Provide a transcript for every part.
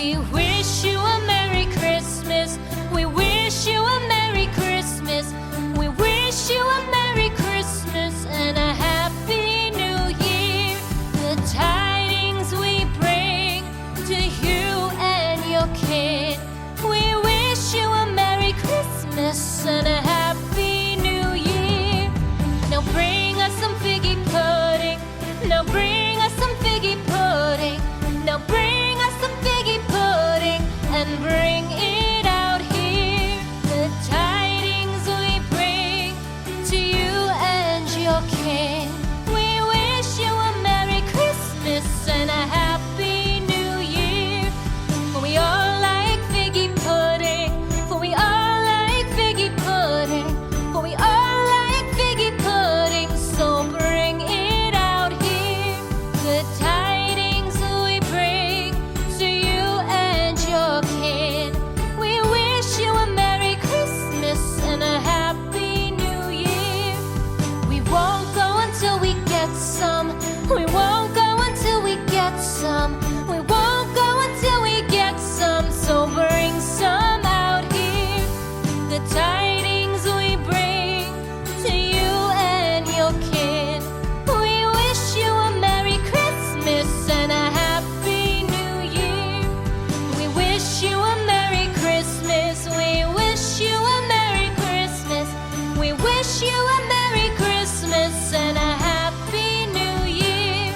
We wish you a Merry Christmas. We wish you a Merry Christmas. We wish you a Merry Christmas and a Happy New Year. The tidings we bring to you and your kid. We wish you a Merry Christmas and a Happy New Year. Now bring us some figgy pudding. Now bring us some figgy pudding. Now bring us some figgy pudding and bring it out here. The tidings we bring to you and your king. We wish you a Merry Christmas and a Happy New Year. For we all like figgy pudding. For we all like figgy pudding. For we all like figgy pudding. So bring it out here. The tidings we bring to you and your kid. We wish you a Merry Christmas and a Happy New Year. We won't go until we get some. We won't go until we get some. We won't go until we get some. So bring some out here. The tidings we bring to you and your kid. We wish you a Merry Christmas and a Happy New Year. We wish you a Merry Christmas. We wish you a Merry Christmas. We wish you a Merry Christmas and a Happy New Year.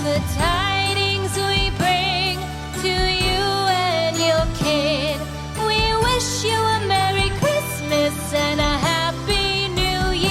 The tidings we bring to you and your kid. We wish you a Merry Christmas and a Happy New Year.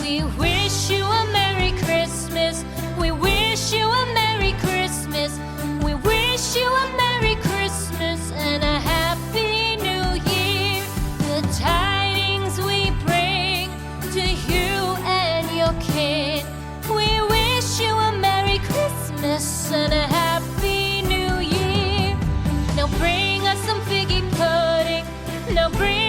We wish you a Merry Christmas. We wish you a Merry Christmas. We wish you a Merry Christmas and a Happy New Year. The tidings we bring to you and your kid. We wish you a Merry Christmas and a Happy New Year. Now bring us some figgy pudding. Now bring